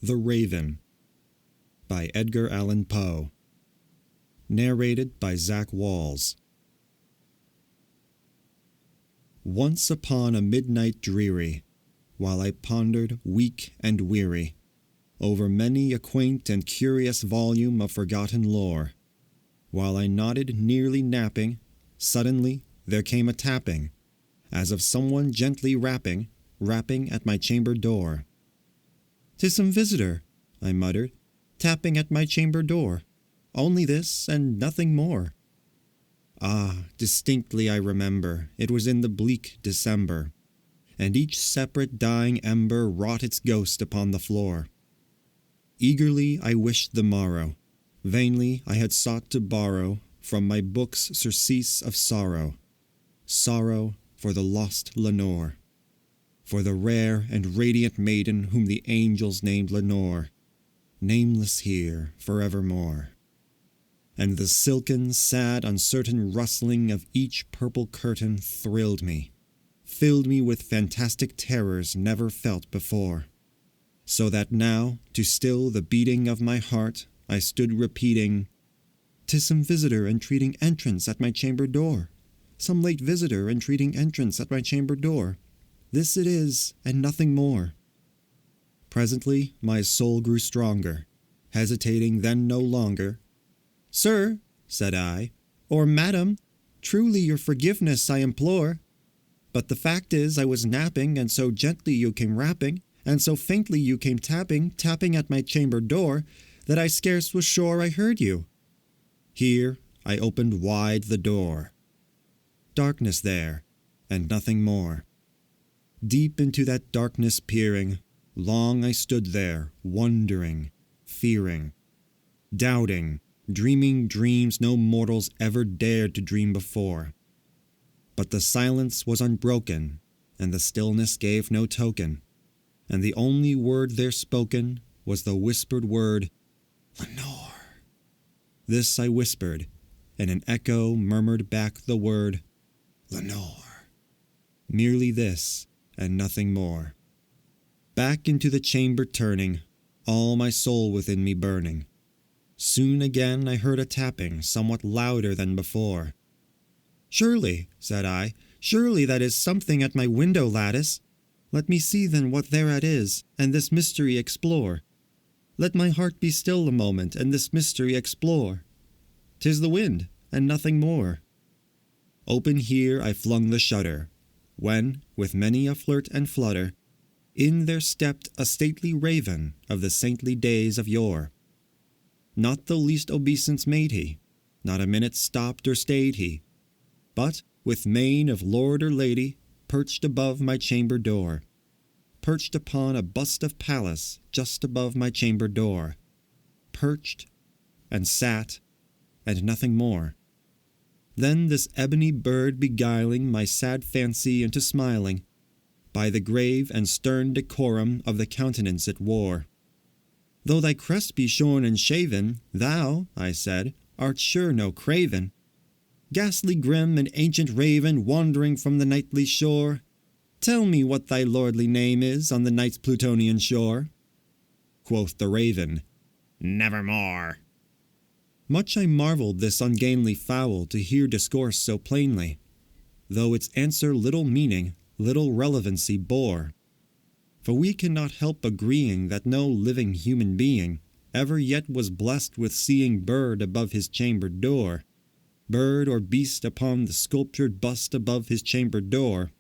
The Raven by Edgar Allan Poe. Narrated by Walz. Once upon a midnight dreary, while I pondered, weak and weary, over many a quaint and curious volume of forgotten lore, while I nodded nearly napping, suddenly there came a tapping, as of someone gently rapping at my chamber door. "'Tis some visitor," I muttered, "tapping at my chamber door. Only this, and nothing more." Ah, distinctly I remember, it was in the bleak December, and each separate dying ember wrought its ghost upon the floor. Eagerly I wished the morrow, vainly I had sought to borrow from my book's surcease of sorrow, sorrow for the lost Lenore, for the rare and radiant maiden whom the angels named Lenore, nameless here forevermore. And the silken, sad, uncertain rustling of each purple curtain thrilled me, filled me with fantastic terrors never felt before, so that now, to still the beating of my heart, I stood repeating, "'Tis some visitor entreating entrance at my chamber door, some late visitor entreating entrance at my chamber door. This it is, and nothing more." Presently my soul grew stronger, hesitating then no longer. "Sir," said I, "or madam, truly your forgiveness I implore. But the fact is I was napping, and so gently you came rapping, and so faintly you came tapping at my chamber door, that I scarce was sure I heard you." Here I opened wide the door. Darkness there, and nothing more. Deep into that darkness peering, long I stood there, wondering, fearing, doubting, dreaming dreams no mortals ever dared to dream before. But the silence was unbroken, and the stillness gave no token, and the only word there spoken was the whispered word, "Lenore." This I whispered, and an echo murmured back the word, "Lenore." Merely this, and nothing more. Back into the chamber turning, all my soul within me burning. Soon again I heard a tapping somewhat louder than before. "Surely," said I, "surely that is something at my window lattice. Let me see then what thereat is, and this mystery explore. Let my heart be still a moment, and this mystery explore. 'Tis the wind, and nothing more." Open here I flung the shutter, when, with many a flirt and flutter, in there stepped a stately raven of the saintly days of yore. Not the least obeisance made he, not a minute stopped or stayed he, but, with mane of lord or lady, perched above my chamber door, perched upon a bust of Pallas just above my chamber door, perched, and sat, and nothing more. Then this ebony bird beguiling my sad fancy into smiling, by the grave and stern decorum of the countenance it wore. "Though thy crest be shorn and shaven, thou," I said, "art sure no craven. Ghastly grim and ancient raven wandering from the nightly shore, tell me what thy lordly name is on the night's Plutonian shore." Quoth the raven, "Nevermore." Much I marvelled this ungainly fowl to hear discourse so plainly, though its answer little meaning, little relevancy bore. For we cannot help agreeing that no living human being ever yet was blessed with seeing bird above his chamber door, bird or beast upon the sculptured bust above his chamber door,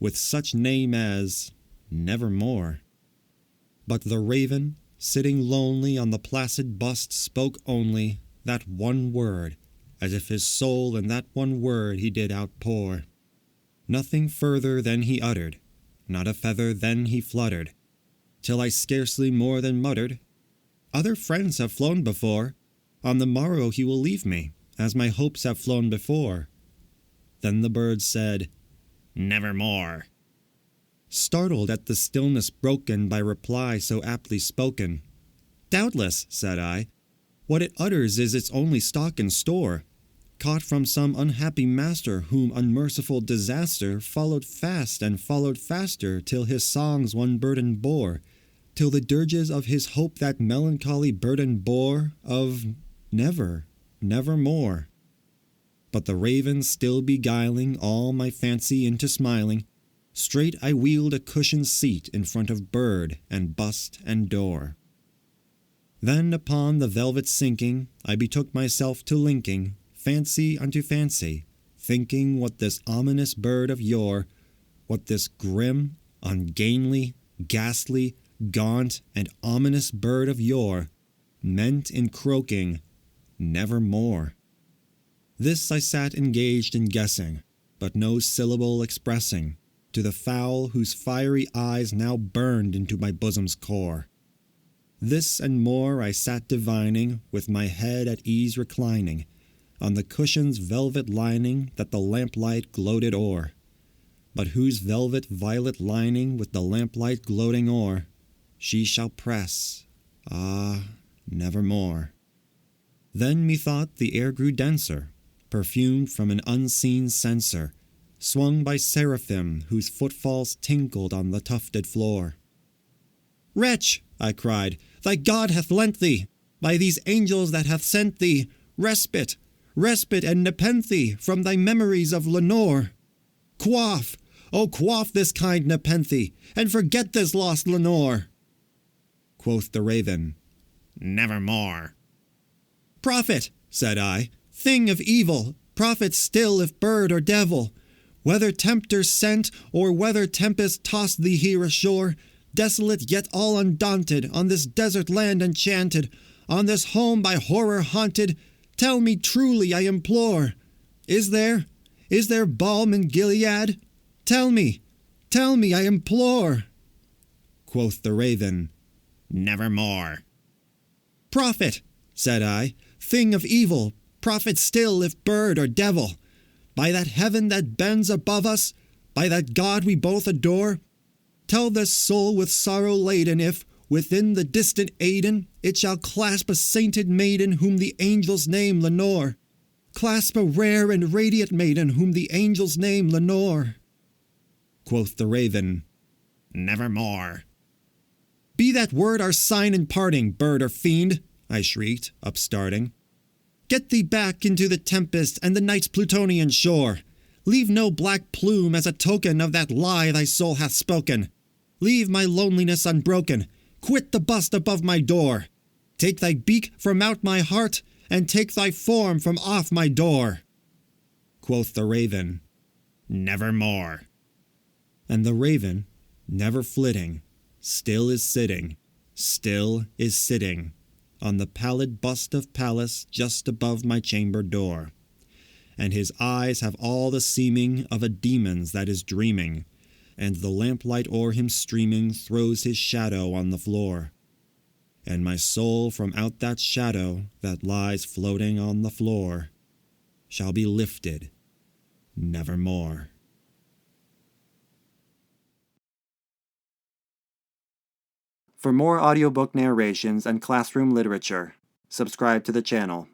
with such name as Nevermore. But the raven, sitting lonely on the placid bust, spoke only that one word, as if his soul in that one word he did outpour. Nothing further than he uttered, not a feather then he fluttered, till I scarcely more than muttered, "Other friends have flown before, on the morrow he will leave me, as my hopes have flown before." Then the bird said, "Nevermore." Startled at the stillness broken by reply so aptly spoken, "Doubtless," said I, "what it utters is its only stock and store, caught from some unhappy master whom unmerciful disaster followed fast and followed faster till his songs one burden bore, till the dirges of his hope that melancholy burden bore of nevermore. But the raven still beguiling all my fancy into smiling, straight I wheeled a cushioned seat in front of bird and bust and door. Then upon the velvet sinking, I betook myself to linking fancy unto fancy, thinking what this ominous bird of yore, what this grim, ungainly, ghastly, gaunt, and ominous bird of yore meant in croaking nevermore. This I sat engaged in guessing, but no syllable expressing, to the fowl whose fiery eyes now burned into my bosom's core. This and more I sat divining, with my head at ease reclining, on the cushion's velvet lining that the lamplight gloated o'er, but whose velvet violet lining with the lamplight gloating o'er, she shall press, nevermore. Then methought the air grew denser, perfumed from an unseen censer, swung by seraphim whose footfalls tinkled on the tufted floor. "Wretch," I cried, "thy God hath lent thee, by these angels that hath sent thee, respite and nepenthe from thy memories of Lenore. Quaff, quaff this kind nepenthe, and forget this lost Lenore." Quoth the raven, "Nevermore." "Prophet," said I, "thing of evil, prophet still if bird or devil, whether tempter sent or whether tempest tossed thee here ashore, desolate yet all undaunted, on this desert land enchanted, on this home by horror haunted, tell me truly, I implore, is there balm in Gilead? Tell me, I implore." Quoth the raven, "Nevermore." "Prophet," said I, "thing of evil, prophet still if bird or devil, by that heaven that bends above us, by that God we both adore, tell this soul with sorrow laden if, within the distant Aidenn, it shall clasp a sainted maiden whom the angels name Lenore, clasp a rare and radiant maiden whom the angels name Lenore." Quoth the raven, "Nevermore." "Be that word our sign in parting, bird or fiend," I shrieked, upstarting. "Get thee back into the tempest and the night's Plutonian shore. Leave no black plume as a token of that lie thy soul hath spoken. Leave my loneliness unbroken. Quit the bust above my door. Take thy beak from out my heart, and take thy form from off my door." Quoth the raven, "Nevermore." And the raven, never flitting, still is sitting on the pallid bust of Pallas just above my chamber door, and his eyes have all the seeming of a demon's that is dreaming, and the lamplight o'er him streaming throws his shadow on the floor, and my soul from out that shadow that lies floating on the floor shall be lifted nevermore. For more audiobook narrations and classroom literature, subscribe to the channel.